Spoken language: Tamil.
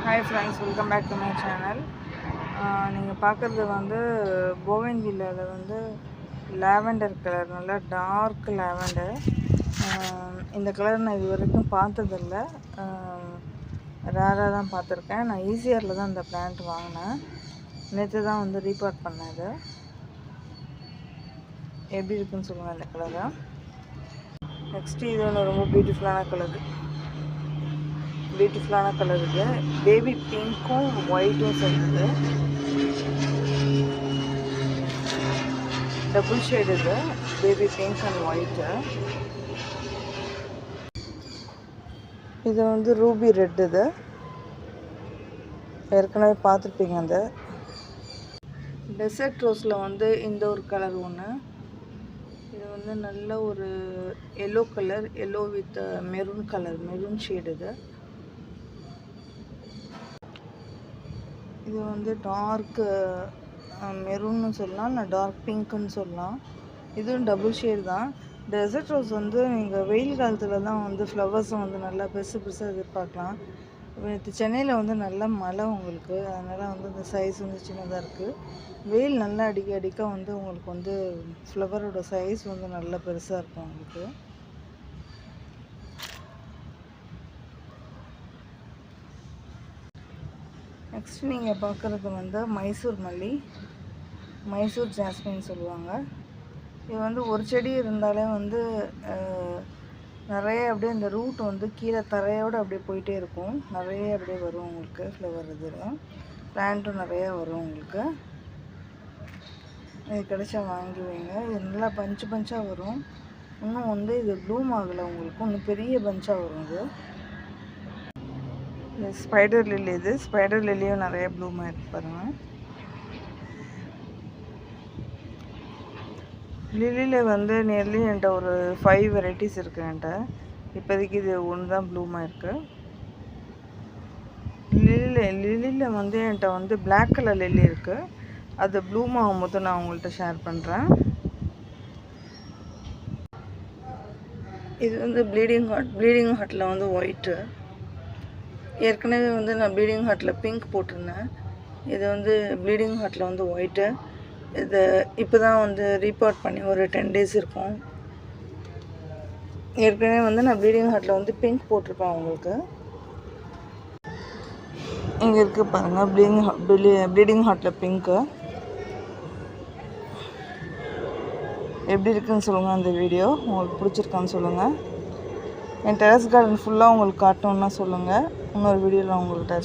Hi friends, welcome back to my channel. நீங்கள் பார்க்குறது வந்து போகன்வில்லாவில் வந்து லாவெண்டர் கலர், நல்லா டார்க் லாவெண்டர். இந்த கலர் நான் இது வரைக்கும் பார்த்ததில்ல, ரேராக தான் பார்த்துருக்கேன். நான் ஈசிஆரில் தான் இந்த பிளான்ட் வாங்கினேன். நேற்று தான் வந்து ரீபார்ட் பண்ணேன். இது எப்படி இருக்குன்னு சொல்லுங்கள் இந்த கலரை. நெக்ஸ்ட்டு இது ஒன்று ரொம்ப பியூட்டிஃபுல்லான கலர் இது. பேபி பிங்க்கும் ஒயிட்டும் சேர்ந்தது, டபுள் ஷேட். இது பேபி பிங்க் அண்ட் ஒயிட்டு. இது வந்து ரூபி ரெட். இது ஏற்கனவே பார்த்துருப்பீங்க. அந்த டெசர்ட் ரோஸில் வந்து இந்த ஒரு கலர் ஒன்று. இது வந்து நல்ல ஒரு yellow colour, yellow with maroon colour, maroon shade. இது வந்து டார்க் மெரூன்னு சொல்லலாம், இல்லை டார்க் பிங்க்குன்னு சொல்லலாம். இதுவும் டபுள் ஷேட் தான். டெசர்ட் ரோஸ் வந்து நீங்கள் வெயில் காலத்தில் தான் வந்து ஃப்ளவர்ஸும் வந்து நல்லா பெருசாக எதிர்பார்க்கலாம். இப்போ சென்னையில் வந்து நல்ல மழை உங்களுக்கு, அதனால் வந்து இந்த சைஸ் வந்து சின்னதாக இருக்குது. வெயில் நல்லா அடிக்க வந்து உங்களுக்கு வந்து ஃப்ளவரோட சைஸ் வந்து நல்லா பெருசாக இருக்கும் உங்களுக்கு. நெக்ஸ்ட் நீங்கள் பார்க்குறது வந்து மைசூர் மல்லி, மைசூர் ஜாஸ்மின் சொல்லுவாங்க. இது வந்து ஒரு செடி இருந்தாலே வந்து நிறைய அப்படியே இந்த ரூட் வந்து கீழே தரையோடு அப்படியே போயிட்டே இருக்கும். நிறைய அப்படியே வரும் உங்களுக்கு ஃப்ளவர். இதில் பிளான்ட்டும் நிறையா வரும் உங்களுக்கு. இது கிடைச்சா வாங்கி வைங்க. இது நல்லா பஞ்சாக வரும். இன்னும் வந்து இது ப்ளூம் ஆகலை உங்களுக்கு, இன்னும் பெரிய பஞ்சாக வரும். இது ஸ்பைடர் லில்லி. இது ஸ்பைடர் லில்லியும் நிறைய ப்ளூமாக இருக்குது பாருங்கள். லில்லியில் வந்து நியர்லி என்கிட்ட ஒரு 5 வெரைட்டிஸ் இருக்குது என்கிட்ட. இப்போதைக்கு இது ஒன்று தான் ப்ளூமாக இருக்குது. லில்லியில் வந்து என்கிட்ட வந்து பிளாக் கலர் லில்லி இருக்குது. அது ப்ளூம் ஆகும்போது நான் உங்கள்கிட்ட ஷேர் பண்ணுறேன். இது வந்து ப்ளீடிங் ஹார்ட்டில் வந்து ஒயிட்டு. ஏற்கனவே வந்து நான் ப்ளீடிங் ஹார்ட்டில் பிங்க் போட்டிருந்தேன். இது வந்து ப்ளீடிங் ஹார்ட்டில் வந்து ஒயிட்டு. இதை இப்போ தான் வந்து ரீபார்ட் பண்ணி ஒரு 10 days இருக்கும். ஏற்கனவே வந்து நான் ப்ளீடிங் ஹார்ட்டில் வந்து பிங்க் போட்டிருப்பேன் உங்களுக்கு. இங்கே இருக்குது பாருங்கள், ப்ளீடிங் ஹார்ட்டில் பிங்க்கு. எப்படி இருக்குன்னு சொல்லுங்கள். அந்த வீடியோ உங்களுக்கு பிடிச்சிருக்கான்னு சொல்லுங்கள். என் டெரஸ் கார்டன் ஃபுல்லாக உங்களுக்கு காட்டணுன்னா சொல்லுங்கள். இன்னொரு வீடியோவில் உங்கள்கிட்ட